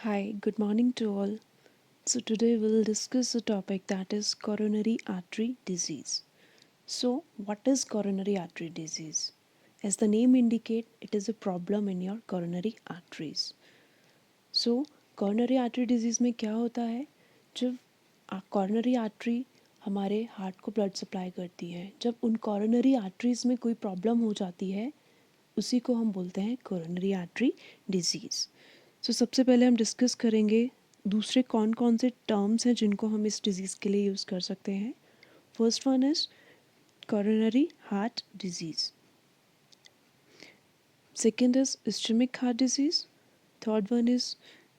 Hi, good morning to all. So, today we'll discuss a topic that is coronary artery disease. So, what is coronary artery disease? As the name indicates, it is a problem in your coronary arteries. So, coronary artery disease में क्या होता है? जब coronary artery हमारे heart को blood supply करती है, जब उन coronary arteries में कोई प्रॉब्लम हो जाती है, उसी को हम बोलते हैं coronary artery disease. सो सबसे पहले हम डिस्कस करेंगे दूसरे कौन कौन से टर्म्स हैं जिनको हम इस डिज़ीज़ के लिए यूज़ कर सकते हैं. First one is coronary heart disease. Second is ischemic heart disease. Third one is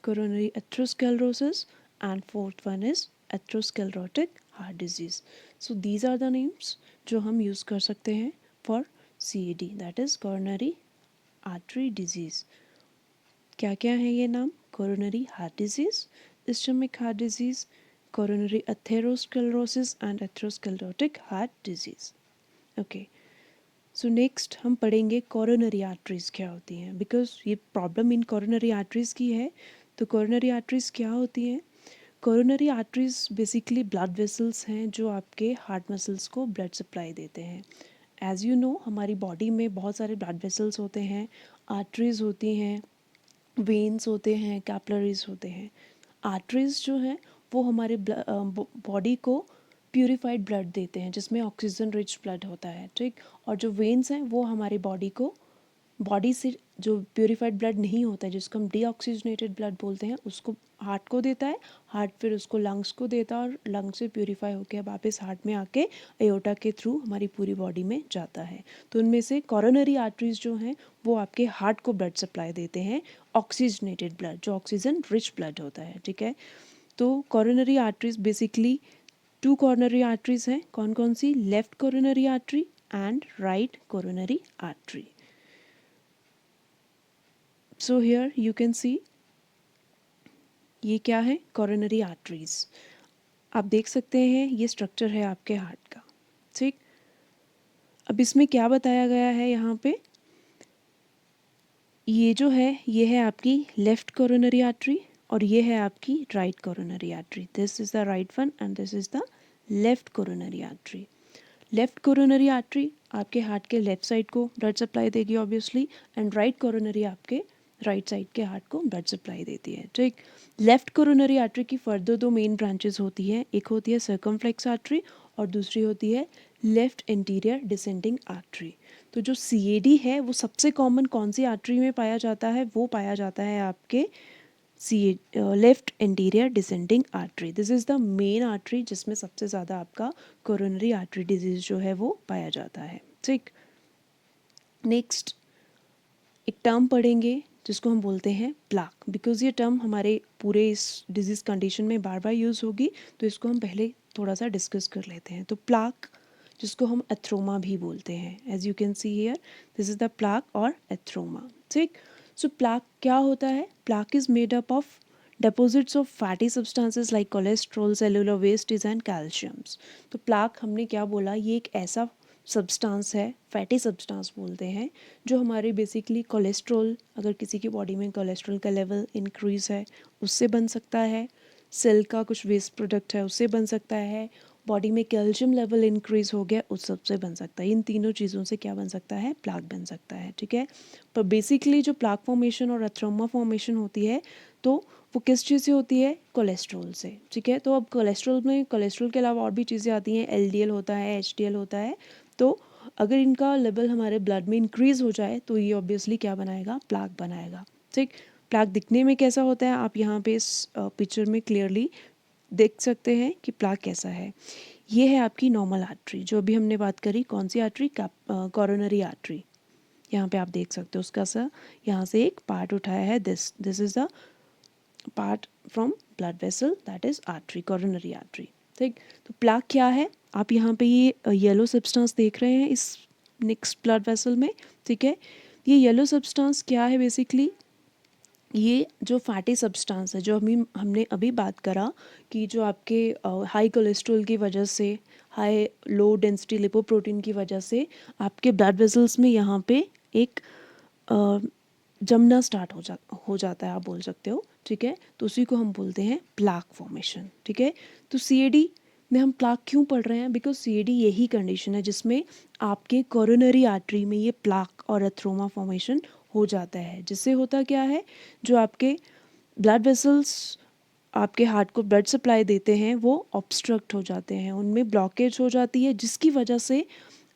coronary atherosclerosis. And fourth one is atherosclerotic heart disease. So these are the names जो हम यूज़ कर सकते हैं for CAD, that is coronary artery disease. क्या क्या है ये नाम? Coronary heart disease, ischaemic heart disease, coronary atherosclerosis and atherosclerotic heart disease. Okay, so next हम पढ़ेंगे कोरोनरी आर्टरीज़ क्या होती हैं, बिकॉज ये प्रॉब्लम इन कोरोनरी आर्टरीज़ की है. तो कोरोनरी आर्टरीज़ क्या होती हैं? Coronary arteries basically blood vessels हैं जो आपके हार्ट मसल्स को ब्लड सप्लाई देते हैं. एज़ यू नो, हमारी बॉडी में बहुत सारे ब्लड वेसल्स होते हैं, आर्टरीज़ होती हैं, वेन्स होते हैं, कैपिलरीज होते हैं. आर्टरीज जो हैं वो हमारे बॉडी को प्यूरिफाइड ब्लड देते हैं जिसमें ऑक्सीजन रिच ब्लड होता है, ठीक. और जो वेन्स हैं वो हमारी बॉडी को बॉडी से जो प्यूरिफाइड ब्लड नहीं होता है जिसको हम डीऑक्सीजनेटेड ब्लड बोलते हैं उसको हार्ट को देता है. हार्ट फिर उसको लंग्स को देता है और लंग्स से प्यूरिफाई होकर वापस हार्ट में आके एओर्टा के थ्रू हमारी पूरी बॉडी में जाता है. तो उनमें से कोरोनरी आर्टरीज जो हैं वो आपके हार्ट को ब्लड सप्लाई देते हैं, ऑक्सीजनेटेड ब्लड जो ऑक्सीजन रिच ब्लड होता है, ठीक है. तो coronary arteries basically two coronary arteries हैं. कौन कौन सी? Left coronary artery and right coronary artery. So here you can see ये क्या है? Coronary arteries. आप देख सकते हैं ये स्ट्रक्चर है आपके हार्ट का, ठीक. अब इसमें क्या बताया गया है यहाँ पे? ये जो है ये है आपकी लेफ्ट कोरोनरी आर्टरी और ये है आपकी right coronary artery. This is the right one and this is the left coronary artery. Left coronary artery आपके हार्ट के लेफ्ट साइड को ब्लड सप्लाई देगी ऑब्वियसली, एंड राइट कोरोनरी आपके राइट साइड के हार्ट को ब्लड सप्लाई देती है, ठीक. लेफ्ट कोरोनरी आर्टरी की फर्दर दो मेन ब्रांचेस होती हैं. एक होती है सर्कमफ्लेक्स आर्टरी और दूसरी होती है लेफ्ट एंटीरियर डिसेंडिंग आर्टरी. तो जो CAD है वो सबसे कॉमन कौन सी आर्टरी में पाया जाता है? वो पाया जाता है आपके left anterior descending artery. This is the main artery जिसमें सबसे ज़्यादा आपका कोरोनरी आर्टरी डिजीज़ जो है वो पाया जाता है, ठीक. नेक्स्ट एक टर्म पढ़ेंगे जिसको हम बोलते हैं प्लाक, बिकॉज ये टर्म हमारे पूरे इस डिजीज़ कंडीशन में बार बार यूज़ होगी तो इसको हम पहले थोड़ा सा डिस्कस कर लेते हैं. तो प्लाक जिसको हम एथ्रोमा भी बोलते हैं, as you can see here this is the plaque और एथ्रोमा, ठीक. सो प्लाक क्या होता है? Plaque is made up of deposits of fatty substances like cholesterol, cellular wastes and calciums. तो प्लाक हमने क्या बोला? ये एक ऐसा सब्सटेंस है, फैटी सब्सटेंस बोलते हैं, जो हमारे बेसिकली कोलेस्ट्रॉल, अगर किसी की बॉडी में कोलेस्ट्रॉल का लेवल इंक्रीज़ है उससे बन सकता है, सेल का कुछ वेस्ट प्रोडक्ट है उससे बन सकता है, बॉडी में कैल्शियम लेवल इंक्रीज़ हो गया उस सबसे बन सकता है. इन तीनों चीज़ों से क्या बन सकता है? प्लाक बन सकता है, ठीक है. पर बेसिकली जो प्लाक फॉर्मेशन और एथ्रोमा फॉर्मेशन होती है तो वो किस चीज़ से होती है? कोलेस्ट्रॉल से, ठीक है. तो अब कोलेस्ट्रॉल में कोलेस्ट्रॉल के अलावा और भी चीज़ें आती हैं, LDL होता है, HDL होता है. तो अगर इनका लेवल हमारे ब्लड में इंक्रीज़ हो जाए तो ये ऑब्वियसली क्या बनाएगा? प्लाक बनाएगा, ठीक. प्लाक दिखने में कैसा होता है? आप यहाँ पे इस पिक्चर में क्लियरली देख सकते हैं कि प्लाक कैसा है. ये है आपकी नॉर्मल आर्टरी जो अभी हमने बात करी. कौन सी आर्टरी? Coronary artery. यहाँ पे आप देख सकते हो उसका सा यहाँ से एक पार्ट उठाया है. This is the part from blood vessel, that is artery, coronary artery, ठीक. तो प्लाक क्या है? आप यहाँ पे ये येलो सब्सटेंस देख रहे हैं इस नेक्स्ट ब्लड वेसल में, ठीक है. ये येलो सब्सटेंस क्या है? बेसिकली ये जो फैटी सब्सटेंस है जो हमने अभी बात करा कि जो आपके हाई कोलेस्ट्रॉल की वजह से, हाई लो डेंसिटी लिपोप्रोटीन की वजह से आपके ब्लड वेसल्स में यहाँ पे एक जमना स्टार्ट हो जाता है, आप बोल सकते हो, ठीक है। तो उसी को हम बोलते हैं प्लाक फॉर्मेशन, ठीक है। तो सीएडी में हम प्लाक क्यों पढ़ रहे हैं? बिकॉज सीएडी यही कंडीशन है जिसमें आपके कोरोनरी आर्टरी में ये प्लाक और एथ्रोमा फॉर्मेशन हो जाता है। जिससे होता क्या है, जो आपके ब्लड वेसल्स आपके हार्ट को ब्लड सप्लाई देते हैं वो ऑब्स्ट्रक्ट हो जाते हैं, उनमें ब्लॉकेज हो जाती है, जिसकी वजह से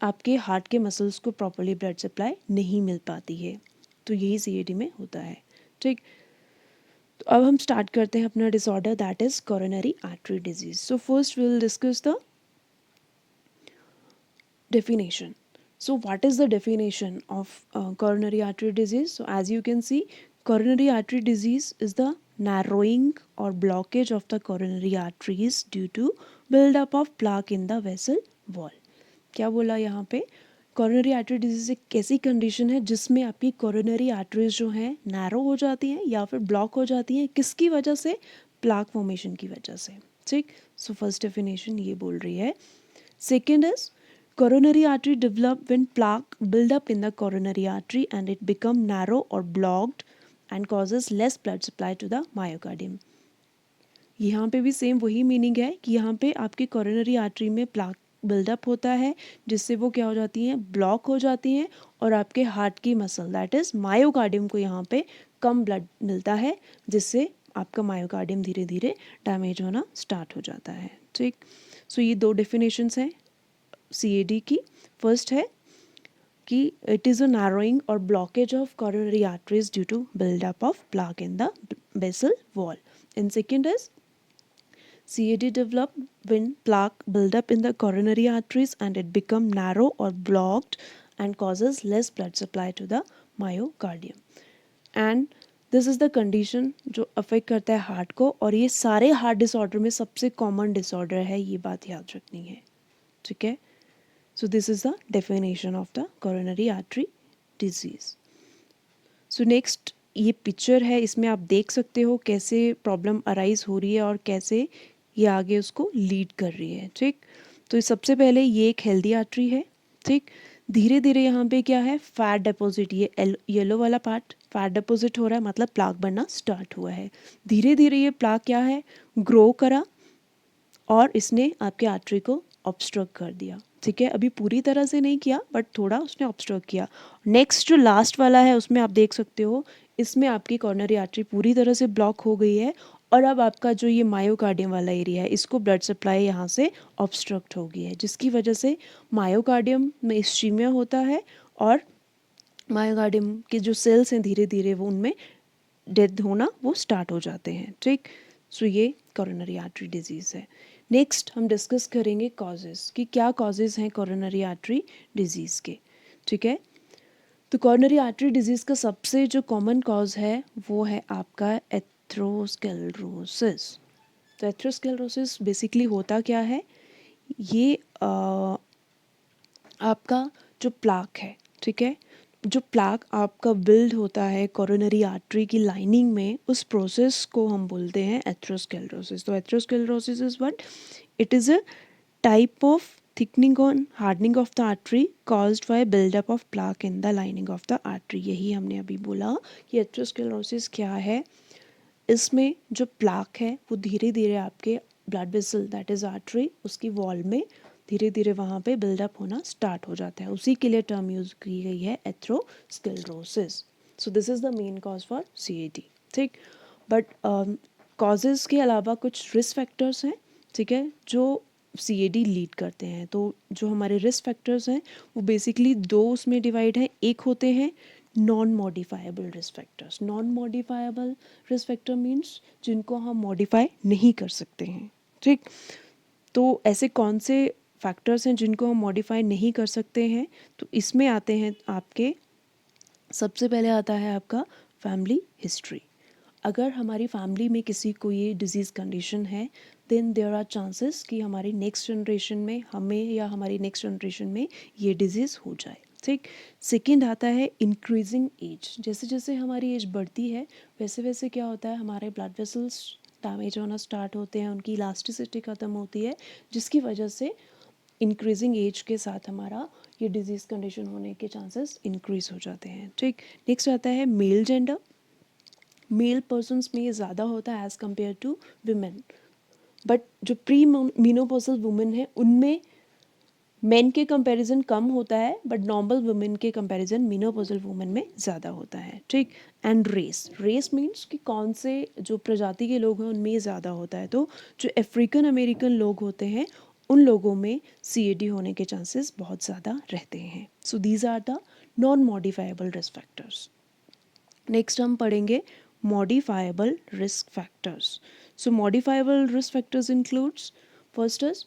आपके हार्ट के मसल्स को प्रॉपर्ली ब्लड सप्लाई नहीं मिल पाती है। तो यही सीएडी में होता है, ठीक। तो अब हम स्टार्ट करते हैं अपना disorder, that is coronary artery disease. So first we will discuss the definition. So what is the definition of coronary artery disease? So as you can see, coronary artery disease is the narrowing or blockage of the coronary arteries due to build-up of plaque in the vessel wall. क्या बोला यहाँ पे? Coronary artery disease एक ऐसी condition है जिसमें आपकी coronary arteries जो हैं नैरो हो जाती हैं या फिर ब्लॉक हो जाती हैं। किसकी वजह से? प्लाक फॉर्मेशन की वजह से, ठीक। सो फर्स्ट डेफिनेशन ये बोल रही है। Second is coronary artery develop when plaque build up in the coronary artery and it become narrow or blocked and causes less blood supply to the myocardium. यहाँ पे भी सेम वही meaning है कि यहाँ पे आपकी कोरोनरी आर्टरी में प्लाक बिल्डअप होता है जिससे वो क्या हो जाती हैं, ब्लॉक हो जाती हैं, और आपके हार्ट की मसल दैट इज़ मायोकार्डियम को यहाँ पे कम ब्लड मिलता है, जिससे आपका मायोकार्डियम धीरे धीरे डैमेज होना स्टार्ट हो जाता है, ठीक। सो ये दो डेफिनेशंस हैं सीएडी की। फर्स्ट है कि इट इज़ अ नैरोइंग और blockage of coronary arteries due to buildup of plaque in the vessel wall, and second is CAD develop when plaque build up in the coronary arteries and it become narrow or blocked and causes less blood supply to the myocardium. And this is the condition जो affect करता है heart को, और ये सारे heart disorder में सबसे common disorder है, ये बात याद रखनी है, ठीक है। So this is the definition of the coronary artery disease. So next ये पिक्चर है, इसमें आप देख सकते हो कैसे प्रॉब्लम अराइज हो रही है और कैसे ये आगे उसको लीड कर रही है, ठीक। तो सबसे पहले ये एक हेल्दी आर्टरी है, ठीक। धीरे धीरे यहाँ पे क्या है, फैट डिपॉजिट, ये येलो वाला पार्ट फैट डिपॉजिट हो रहा है, मतलब प्लाक बनना स्टार्ट हुआ है। धीरे धीरे ये प्लाक क्या है, ग्रो करा और इसने आपके आर्टरी को ऑब्स्ट्रक्ट कर दिया, ठीक है। अभी पूरी तरह से नहीं किया बट थोड़ा उसने ऑब्स्ट्रक्ट किया। नेक्स्ट जो लास्ट वाला है उसमें आप देख सकते हो, इसमें आपकी कॉर्नरी आर्टरी पूरी तरह से ब्लॉक हो गई है, और अब आपका जो ये मायोकार्डियम वाला एरिया है इसको ब्लड सप्लाई यहाँ से ऑब्स्ट्रक्ट हो गई है, जिसकी वजह से मायोकार्डियम में इस्चीमिया होता है और मायोकार्डियम के जो सेल्स हैं धीरे धीरे वो उनमें डेथ होना वो स्टार्ट हो जाते हैं, ठीक। सो ये कोरोनरी आर्टरी डिजीज़ है। नेक्स्ट हम डिस्कस करेंगे कॉजेज़ कि क्या कॉजेज़ हैं कोरोनरी आर्टरी डिजीज़ के, ठीक है। तो कोरोनरी आर्टरी डिजीज़ का सबसे जो कॉमन कॉज है वो है आपका एथेरोस्क्लेरोसिस। तो एथेरोस्क्लेरोसिस बेसिकली होता क्या है, ये आपका जो प्लाक है, ठीक है, जो प्लाक आपका बिल्ड होता है कोरोनरी आर्टरी की लाइनिंग में, उस प्रोसेस को हम बोलते हैं एथेरोस्क्लेरोसिस। तो atherosclerosis is what, it is a type of thickening और hardening of the artery caused by buildup of plaque in the lining of the artery. यही हमने अभी बोला कि एथेरोस्क्लेरोसिस क्या है। इसमें जो प्लाक है वो धीरे धीरे आपके blood vessel that is artery उसकी वॉल में धीरे धीरे वहाँ पे बिल्डअप होना स्टार्ट हो जाता है, उसी के लिए टर्म यूज़ की गई है atherosclerosis. So this is the main cause for CAD, ठीक। बट कॉजेज़ के अलावा कुछ रिस्क फैक्टर्स हैं, ठीक है, जो सीएडी लीड करते हैं। तो जो हमारे रिस्क फैक्टर्स हैं वो बेसिकली दो उसमें डिवाइड है। एक होते हैं non modifiable risk factors. Non modifiable risk factor means जिनको हम मॉडिफाई नहीं कर सकते हैं, ठीक। तो ऐसे कौन से फैक्टर्स हैं जिनको हम मॉडिफाई नहीं कर सकते हैं, तो इसमें आते हैं आपके, सबसे पहले आता है आपका फैमिली हिस्ट्री। अगर हमारी फैमिली में किसी को ये डिजीज़ कंडीशन है देन देयर आर चांसेस कि हमारी नेक्स्ट जनरेशन में, हमें या हमारी नेक्स्ट जनरेशन में ये डिजीज़ हो जाए, ठीक। सेकंड आता है इंक्रीजिंग एज। जैसे जैसे हमारी एज बढ़ती है वैसे वैसे क्या होता है, हमारे ब्लड वेसल्स डैमेज होना स्टार्ट होते हैं, उनकी इलास्टिसिटी ख़त्म होती है, जिसकी वजह से इंक्रीजिंग एज के साथ हमारा ये डिजीज़ कंडीशन होने के चांसेस इंक्रीज हो जाते हैं। ठीक, नेक्स्ट आता है मेल जेंडर। मेल पर्सनस में ये ज़्यादा होता है as compare to women, but जो प्री मीनोपॉजल वुमेन है उनमें मेन के कंपैरिजन कम होता है, बट नॉर्मल वुमेन के कंपैरिजन मीनोपॉजल वुमेन में ज़्यादा होता है। ठीक, एंड रेस, रेस मीन्स कि कौन से जो प्रजाति के लोग हैं उनमें ये ज़्यादा होता है। तो जो अफ्रीकन अमेरिकन लोग होते हैं उन लोगों में CAD होने के चांसेस बहुत ज़्यादा रहते हैं। So these are the non modifiable risk factors. Next हम पढ़ेंगे modifiable risk factors. So modifiable risk factors includes, first is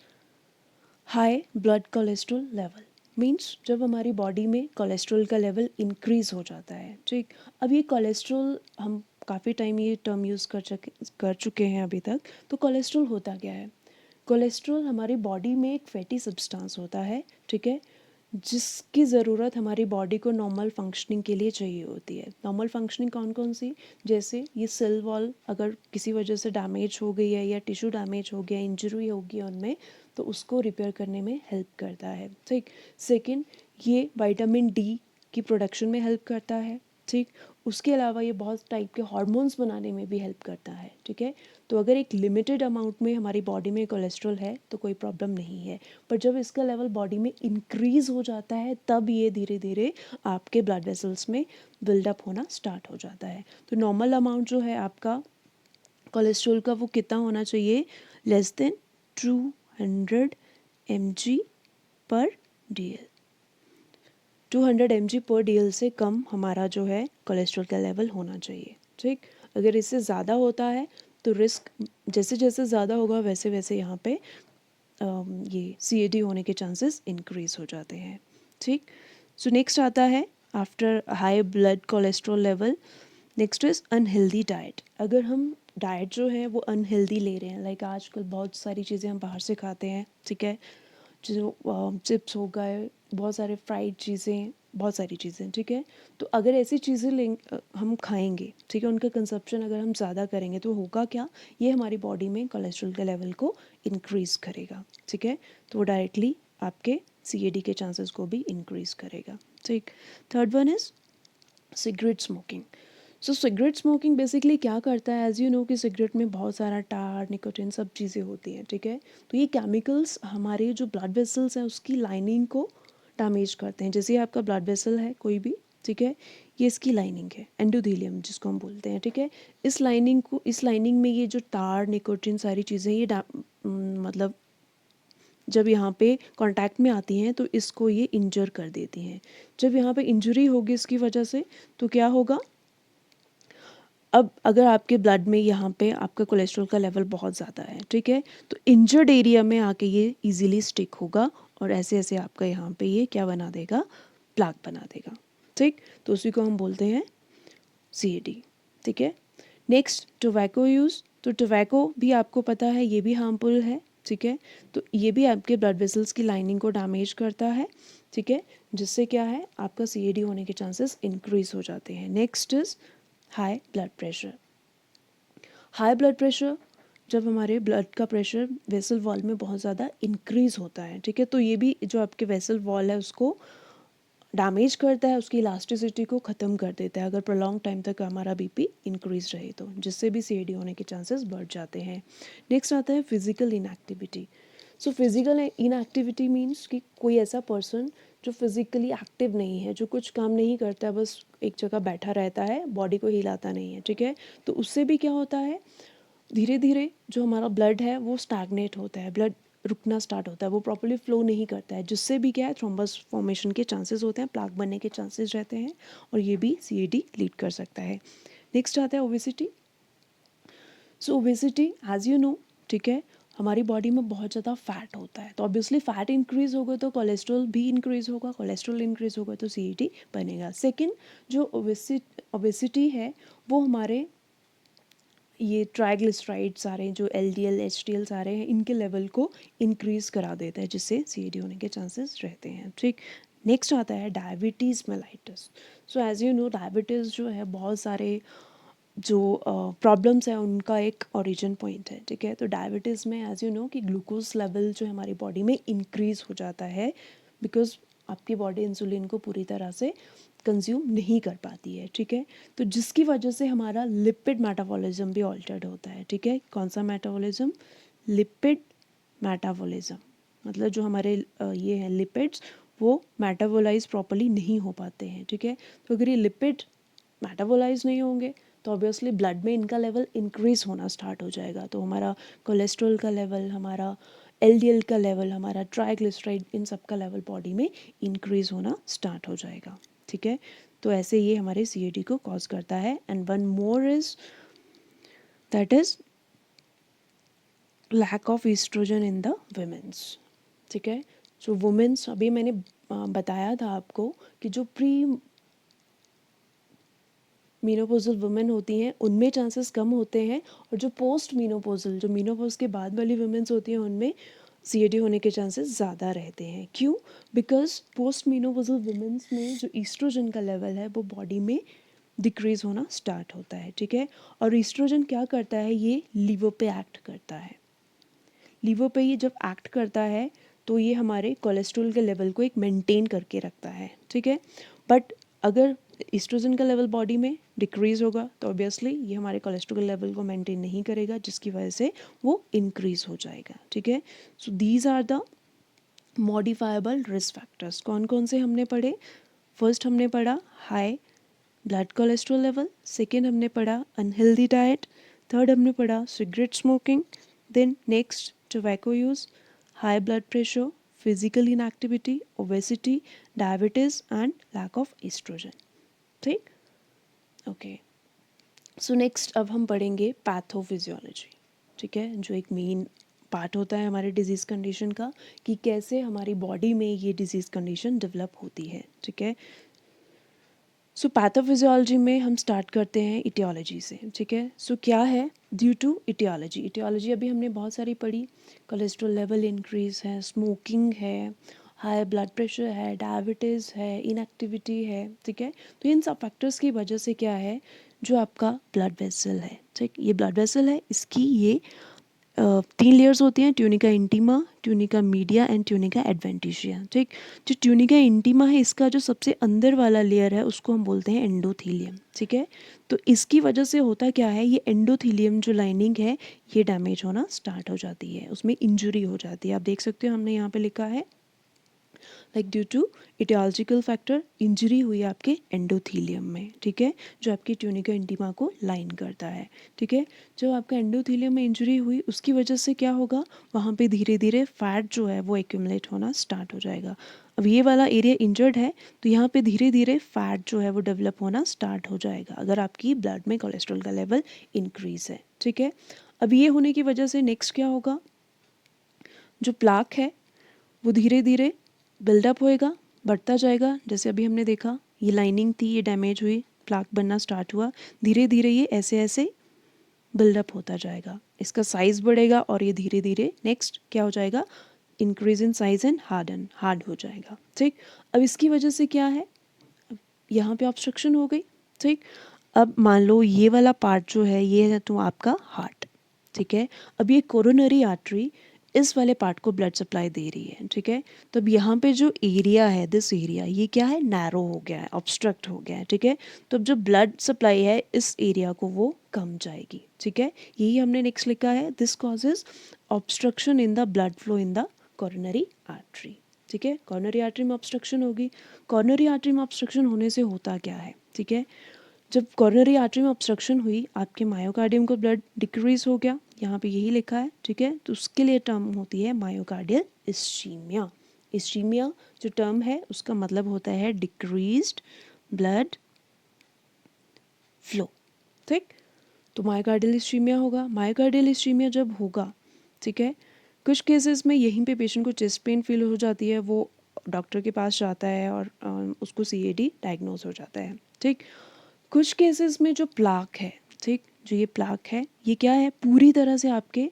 high blood cholesterol level, means जब हमारी बॉडी में कोलेस्ट्रॉल का लेवल इंक्रीज़ हो जाता है। ठीक, अब ये कोलेस्ट्रॉल हम काफ़ी टाइम ये टर्म यूज़ कर चुके हैं अभी तक। तो कोलेस्ट्रॉल होता क्या है? कोलेस्ट्रॉल हमारी बॉडी में एक फैटी सब्सटेंस होता है, ठीक है, जिसकी ज़रूरत हमारी बॉडी को नॉर्मल फंक्शनिंग के लिए चाहिए होती है। नॉर्मल फंक्शनिंग कौन कौन सी? जैसे ये सेल वॉल अगर किसी वजह से डैमेज हो गई है या टिश्यू डैमेज हो गया, इंजरी होगी उनमें, तो उसको रिपेयर करने में हेल्प करता है। ठीक, सेकंड, ये विटामिन डी की प्रोडक्शन में हेल्प करता है। ठीक, उसके अलावा ये बहुत टाइप के हार्मोन्स बनाने में भी हेल्प करता है। ठीक है, तो अगर एक लिमिटेड अमाउंट में हमारी बॉडी में कोलेस्ट्रॉल है तो कोई प्रॉब्लम नहीं है, पर जब इसका लेवल बॉडी में इंक्रीज़ हो जाता है तब ये धीरे धीरे आपके ब्लड वेसल्स में बिल्डअप होना स्टार्ट हो जाता है। तो नॉर्मल अमाउंट जो है आपका कोलेस्ट्रॉल का वो कितना होना चाहिए? लेस देन 200 mg पर DL। 200 mg पर DL से कम हमारा जो है कोलेस्ट्रॉल का लेवल होना चाहिए। ठीक, अगर इससे ज़्यादा होता है तो रिस्क जैसे जैसे ज़्यादा होगा वैसे वैसे यहाँ पे ये CAD होने के चांसेस इंक्रीज हो जाते हैं। ठीक, सो नेक्स्ट आता है after high blood cholesterol level, next is unhealthy diet. अगर हम डाइट जो है वो अनहेल्दी ले रहे हैं, लाइक आजकल बहुत सारी चीज़ें हम बाहर से खाते हैं, ठीक है, जो चिप्स हो गए, बहुत सारे फ्राइड चीज़ें, बहुत सारी चीज़ें, ठीक है, तो अगर ऐसी चीज़ें हम खाएंगे, ठीक है, उनका कंजप्शन अगर हम ज़्यादा करेंगे तो होगा क्या? ये हमारी बॉडी में कोलेस्ट्रॉल के लेवल को इंक्रीज़ करेगा। ठीक है, तो वो डायरेक्टली आपके CAD के चांसेस को भी इंक्रीज़ करेगा। ठीक, third one is cigarette smoking. So cigarette smoking basically क्या करता है? एज यू नो कि सिगरेट में बहुत सारा टार, निकोटिन सब चीज़ें होती हैं, ठीक है, तो ये केमिकल्स हमारे जो ब्लड वेसल्स हैं उसकी लाइनिंग को डैमेज करते हैं। जैसे आपका ब्लड वेसल है कोई भी, ठीक है, ये इसकी लाइनिंग है, एंडोथेलियम जिसको हम बोलते हैं, ठीक है, इस लाइनिंग में ये जो टार, निकोटिन सारी चीज़ें ये मतलब जब यहाँ पे कांटेक्ट में आती हैं तो इसको ये इंजर कर देती हैं। जब यहाँ पे इंजरी होगी इसकी वजह से तो क्या होगा? अब अगर आपके ब्लड में यहाँ पे आपका कोलेस्ट्रॉल का लेवल बहुत ज़्यादा है, ठीक है, तो इंजर्ड एरिया में आके ये इजीली स्टिक होगा और ऐसे ऐसे आपका यहाँ पे ये क्या बना देगा? प्लाक बना देगा। ठीक, तो उसी को हम बोलते हैं CAD। ठीक है, नेक्स्ट टोबैको यूज़। तो टोबैको भी आपको पता है ये भी हार्मफुल है, ठीक है, तो ये भी आपके ब्लड वेसल्स की लाइनिंग को डैमेज करता है, ठीक है, जिससे क्या है आपका CAD होने के चांसेस इंक्रीज हो जाते हैं। Next is high blood pressure. High blood pressure जब हमारे ब्लड का प्रेशर वेसल वॉल में बहुत ज़्यादा इंक्रीज होता है, ठीक है, तो ये भी जो आपके वेसल वॉल है उसको डैमेज करता है, उसकी इलास्टिसिटी को ख़त्म कर देता है अगर प्रोलॉन्ग टाइम तक हमारा BP इंक्रीज रहे तो, जिससे भी CAD होने के चांसेस बढ़ जाते हैं। नेक्स्ट आता है physical inactivity. So physical inactivity means कि कोई ऐसा पर्सन जो फिजिकली एक्टिव नहीं है, जो कुछ काम नहीं करता, बस एक जगह बैठा रहता है, बॉडी को हिलाता नहीं है, ठीक है, तो उससे भी क्या होता है? धीरे धीरे जो हमारा ब्लड है वो स्टैग्नेट होता है, ब्लड रुकना स्टार्ट होता है, वो प्रॉपर्ली फ्लो नहीं करता है, जिससे भी क्या है थ्रोम्बस फॉर्मेशन के चांसेस होते हैं, प्लाक बनने के चांसेस रहते हैं और ये भी CAD लीड कर सकता है। नेक्स्ट आता है obesity. So obesity as you know, ठीक है, हमारी बॉडी में बहुत ज़्यादा फैट होता है, तो ऑब्वियसली फैट इंक्रीज होगा तो कोलेस्ट्रॉल भी इंक्रीज होगा, कोलेस्ट्रॉल इंक्रीज होगा तो CAD बनेगा। सेकेंड, जो ओबेसिटी है वो हमारे ये ट्राइग्लिसराइड्स आ रहे हैं, जो LDL HDL आ रहे हैं, इनके लेवल को इंक्रीज़ करा देता है, जिससे CAD होने के चांसेस रहते हैं। ठीक, नेक्स्ट आता है diabetes mellitus. So as you know diabetes जो है बहुत सारे जो प्रॉब्लम्स है उनका एक ओरिजिन पॉइंट है, ठीक है। तो डायबिटीज़ में एज यू नो कि ग्लूकोज लेवल जो है हमारी बॉडी में इंक्रीज़ हो जाता है, बिकॉज आपकी बॉडी इंसुलिन को पूरी तरह से कंज्यूम नहीं कर पाती है, ठीक है। तो जिसकी वजह से हमारा लिपिड मेटाबॉलिज्म भी ऑल्टर्ड होता है, ठीक है। कौन सा मेटाबॉलिज्म? लिपिड मेटाबॉलिज्म, मतलब जो हमारे ये हैं लिपिड्स, वो मेटाबोलाइज प्रॉपरली नहीं हो पाते हैं, ठीक है। तो अगर ये लिपिड मेटाबोलाइज नहीं होंगे तो ऑब्वियसली ब्लड में इनका लेवल इंक्रीज होना स्टार्ट हो जाएगा। तो हमारा कोलेस्ट्रॉल का लेवल, हमारा एलडीएल का लेवल, हमारा ट्राइग्लिसराइड, इन सब का लेवल बॉडी में इंक्रीज होना स्टार्ट हो जाएगा, ठीक है। तो ऐसे ये हमारे सीएडी को कॉज करता है। And one more is that is lack of estrogen in the womens, ठीक है। जो वुमेन्स, अभी मैंने बताया था आपको कि जो प्री मीनोपोजल वुमेन होती हैं उनमें चांसेस कम होते हैं, और जो पोस्ट मीनोपोजल, जो मीनोपोज के बाद वाली वुमेन्स होती हैं उनमें सीएडी होने के चांसेस ज़्यादा रहते हैं। क्यों? बिकॉज पोस्ट मीनोपोजल वुमेन्स में जो ईस्ट्रोजन का लेवल है वो बॉडी में डिक्रीज होना स्टार्ट होता है, ठीक है। और ईस्ट्रोजन क्या करता है? ये लीवर पे एक्ट करता है। लीवर पे ये जब एक्ट करता है तो ये हमारे कोलेस्ट्रॉल के लेवल को एक मेंटेन करके रखता है, ठीक है। बट अगर ईस्ट्रोजन का लेवल बॉडी में डिक्रीज होगा तो ऑब्वियसली ये हमारे कोलेस्ट्रॉल लेवल को मेंटेन नहीं करेगा, जिसकी वजह से वो इंक्रीज हो जाएगा, ठीक है। So these are the modifiable risk factors. कौन कौन से हमने पढ़े? फर्स्ट हमने पढ़ा high blood cholesterol level, second हमने पढ़ा अनहेल्दी डाइट, थर्ड हमने पढ़ा cigarette smoking, then next tobacco use, high blood pressure, physical inactivity, obesity, diabetes and lack of estrogen, ठीक। ओके, सो नेक्स्ट अब हम पढ़ेंगे पैथोफिजियोलॉजी, ठीक है, जो एक मेन पार्ट होता है हमारे डिजीज़ कंडीशन का, कि कैसे हमारी बॉडी में ये डिजीज़ कंडीशन डेवलप होती है, ठीक है। सो पैथोफिजियोलॉजी में हम स्टार्ट करते हैं इटियोलॉजी से, ठीक है। सो क्या है? ड्यू टू इटियोलॉजी, इटियोलॉजी अभी हमने बहुत सारी पढ़ी। कोलेस्ट्रॉल लेवल इंक्रीज है, स्मोकिंग है, हाई ब्लड प्रेशर है, डायबिटीज़ है, इनएक्टिविटी है, ठीक है। तो इन सब फैक्टर्स की वजह से क्या है, जो आपका ब्लड वेसल है, ठीक, ये ब्लड वेसल है, इसकी ये 3 लेयर्स होती हैं, tunica intima, tunica media and tunica adventitia, ठीक। जो ट्यूनिका इंटीमा है इसका जो सबसे अंदर वाला लेयर है उसको हम बोलते हैं एंडोथीलियम, ठीक है। तो इसकी वजह से होता क्या है, ये एंडोथीलियम जो लाइनिंग है ये डैमेज होना स्टार्ट हो जाती है, उसमें इंजुरी हो जाती है। आप देख सकते हो हमने यहाँ पे लिखा है like due to etiological factor injury हुई आपके एंडोथीलियम में, ठीक है, जो आपकी ट्यूनिका इंटीमा को लाइन करता है, ठीक है। जो आपका एंडोथीलियम में इंजरी हुई उसकी वजह से क्या होगा, वहाँ पे धीरे धीरे फैट जो है वो एक्यूमुलेट होना स्टार्ट हो जाएगा। अब ये वाला एरिया इंजर्ड है तो यहाँ पे धीरे धीरे फैट जो है वो डेवलप होना स्टार्ट हो जाएगा, अगर आपकी ब्लड में कोलेस्ट्रॉल का लेवल इंक्रीज है, ठीक है। अब ये होने की वजह से नेक्स्ट क्या होगा, जो प्लाक है वो धीरे धीरे बिल्डअप होएगा, बढ़ता जाएगा। जैसे अभी हमने देखा ये लाइनिंग थी, ये डैमेज हुई, प्लाक बनना स्टार्ट हुआ, धीरे धीरे ये ऐसे ऐसे बिल्डअप होता जाएगा, इसका साइज बढ़ेगा और ये धीरे धीरे नेक्स्ट क्या हो जाएगा, increase in size and hard हो जाएगा, ठीक। अब इसकी वजह से क्या है, यहाँ पे ऑब्स्ट्रक्शन हो गई, ठीक। अब मान लो ये वाला पार्ट जो है ये है तो आपका हार्ट, ठीक है। अब ये कोरोनरी आर्टरी इस वाले पार्ट को ब्लड सप्लाई दे रही है, ठीक है। तो अब यहाँ पे जो एरिया है, दिस एरिया, ये क्या है, नैरो हो गया है, ऑब्स्ट्रक्ट हो गया है, ठीक है। तो अब जो ब्लड सप्लाई है इस एरिया को वो कम जाएगी, ठीक है। यही हमने नेक्स्ट लिखा है, this causes obstruction in the blood flow in the coronary artery, ठीक है। कॉर्नरी आर्टरी में ऑब्स्ट्रक्शन होगी, कॉर्नरी आर्टरी में ऑब्स्ट्रक्शन होने से होता क्या है, ठीक है। जब कॉर्नरी आर्टरी में ऑब्स्ट्रक्शन हुई आपके मायोकार्डियम को ब्लड डिक्रीज हो गया, यहाँ पे यही लिखा है, ठीक है। तो उसके लिए टर्म होती है मायोकार्डियल इस्चीमिया। इस्चीमिया जो टर्म है उसका मतलब होता है डिक्रीज्ड ब्लड फ्लो, ठीक। तो मायोकार्डियल इस्चीमिया होगा, मायोकार्डियल इस्चीमिया जब होगा, ठीक है, कुछ केसेस में यहीं पे पेशेंट को चेस्ट पेन फील हो जाती है, वो डॉक्टर के पास जाता है और उसको सीएडी डायग्नोज हो जाता है, ठीक। कुछ केसेस में जो प्लाक है, ठीक, जो ये प्लाक है ये क्या है, पूरी तरह से आपके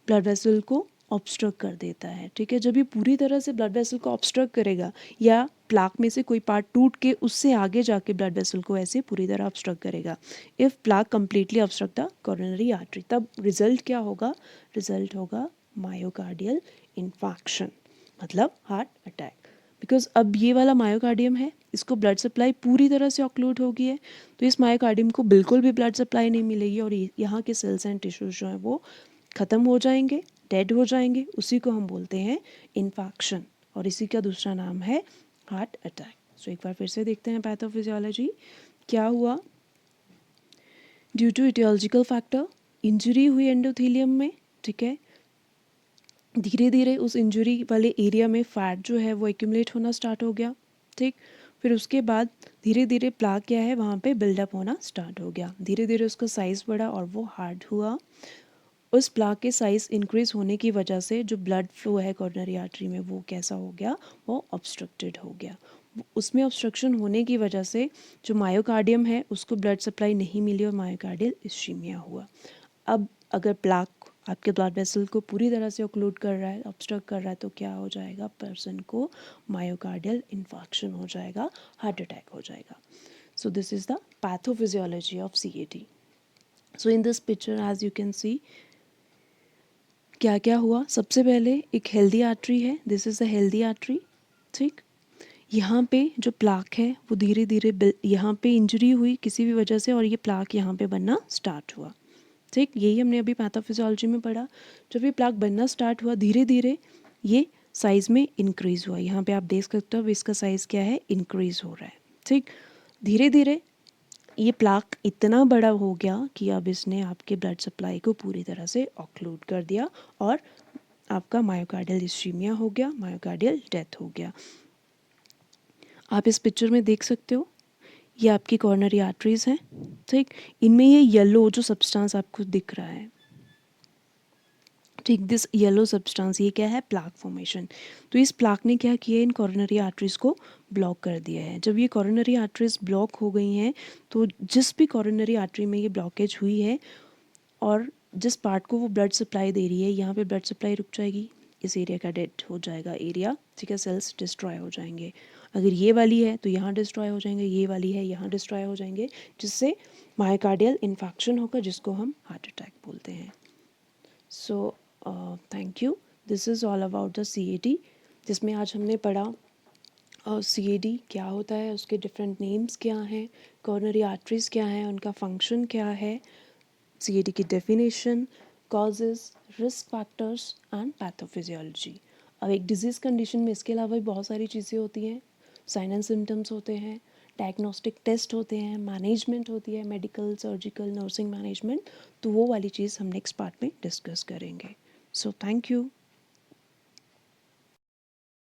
ब्लड वेसल को ऑब्स्ट्रक्ट कर देता है, ठीक है। जब ये पूरी तरह से ब्लड वेसल को ऑब्स्ट्रक्ट करेगा या प्लाक में से कोई पार्ट टूट के उससे आगे जाके ब्लड वेसल को ऐसे पूरी तरह ऑब्स्ट्रक्ट करेगा, if plaque completely obstruct the coronary artery, तब रिजल्ट क्या होगा, रिजल्ट होगा मायोकार्डियल इन्फार्क्शन, मतलब हार्ट अटैक। बिकॉज अब ये वाला मायोकार्डियम है, इसको ब्लड सप्लाई पूरी तरह से ऑक्लूड हो गई है, तो इस मायोकार्डियम को बिल्कुल भी ब्लड सप्लाई नहीं मिलेगी और यहाँ के सेल्स एंड टिश्यूज जो हैं वो ख़त्म हो जाएंगे, डेड हो जाएंगे। उसी को हम बोलते हैं इन्फार्क्शन और इसी का दूसरा नाम है हार्ट अटैक। सो एक बार फिर से देखते हैं पैथोफिजियोलॉजी क्या हुआ। Due to etiological factor injury हुई एंडोथेलियम में, ठीक है। धीरे धीरे उस इंजरी वाले एरिया में फैट जो है वो एक्यूमुलेट होना स्टार्ट हो गया, ठीक। फिर उसके बाद धीरे धीरे प्लाक क्या है वहाँ पे बिल्डअप होना स्टार्ट हो गया, धीरे धीरे उसका साइज़ बढ़ा और वो हार्ड हुआ। उस प्लाक के साइज़ इंक्रीज होने की वजह से जो ब्लड फ्लो है कोरोनरी आर्टरी में वो कैसा हो गया, वो ऑब्स्ट्रक्टेड हो गया। उसमें ऑब्स्ट्रक्शन होने की वजह से जो मायोकार्डियम है उसको ब्लड सप्लाई नहीं मिली और मायोकार्डियल इस्कीमिया हुआ। अब अगर प्लाक आपके ब्लड वेसल को पूरी तरह से ऑक्लूड कर रहा है, ऑब्स्ट्रक्ट कर रहा है, तो क्या हो जाएगा, पर्सन को मायोकार्डियल इन्फार्क्शन हो जाएगा, हार्ट अटैक हो जाएगा। So this is the pathophysiology of CAD। So in this picture as you can see क्या क्या हुआ। सबसे पहले एक हेल्दी आर्टरी है, this is the healthy artery, ठीक। यहाँ पे जो प्लाक है वो धीरे धीरे यहाँ पे इंजरी हुई किसी भी वजह से और ये प्लाक यहाँ पे बनना स्टार्ट हुआ, ठीक। यही हमने अभी पैथोफिजियोलॉजी में पढ़ा। जब ये प्लाक बनना स्टार्ट हुआ धीरे धीरे ये साइज़ में इंक्रीज़ हुआ, यहाँ पे आप देख सकते हो इसका साइज़ क्या है, इंक्रीज़ हो रहा है, ठीक। धीरे धीरे ये प्लाक इतना बड़ा हो गया कि अब इसने आपके ब्लड सप्लाई को पूरी तरह से ऑक्लूड कर दिया और आपका मायोकार्डियल इस्कीमिया हो गया, मायोकार्डियल डेथ हो गया। आप इस पिक्चर में देख सकते हो ये आपकी कॉर्नरी आर्टरीज हैं, ठीक। इनमें ये येलो जो सब्सटेंस आपको दिख रहा है, ठीक, दिस येलो सब्सटेंस ये क्या है, प्लाक फॉर्मेशन। तो इस प्लाक ने क्या किया, इन कॉर्नरी आर्टरीज को ब्लॉक कर दिया है। जब ये कॉर्नरी आर्टरीज ब्लॉक हो गई हैं तो जिस भी कॉर्नरी आर्टरी में ये ब्लॉकेज हुई है और जिस पार्ट को वो ब्लड सप्लाई दे रही है, यहाँ पे ब्लड सप्लाई रुक जाएगी, इस एरिया का डेड हो जाएगा एरिया, ठीक है, सेल्स डिस्ट्रॉय हो जाएंगे। अगर ये वाली है तो यहाँ डिस्ट्रॉय हो जाएंगे, ये वाली है यहाँ डिस्ट्रॉय हो जाएंगे, जिससे मायोकार्डियल इन्फार्क्शन होगा जिसको हम हार्ट अटैक बोलते हैं। So thank you, this is all about the CAD, जिसमें आज हमने पढ़ा CAD क्या होता है, उसके डिफरेंट नेम्स क्या हैं, कॉर्नरी आर्टरीज क्या हैं, उनका फंक्शन क्या है, CAD की definition, causes, risk factors and pathophysiology. अब एक डिजीज़ कंडीशन में इसके अलावा भी बहुत सारी चीज़ें होती हैं, साइन एंड सिम्टम्स होते हैं, डायग्नोस्टिक टेस्ट होते हैं, मैनेजमेंट होती है, मेडिकल, सर्जिकल, नर्सिंग मैनेजमेंट, तो वो वाली चीज़ हम नेक्स्ट पार्ट में डिस्कस करेंगे। So thank you.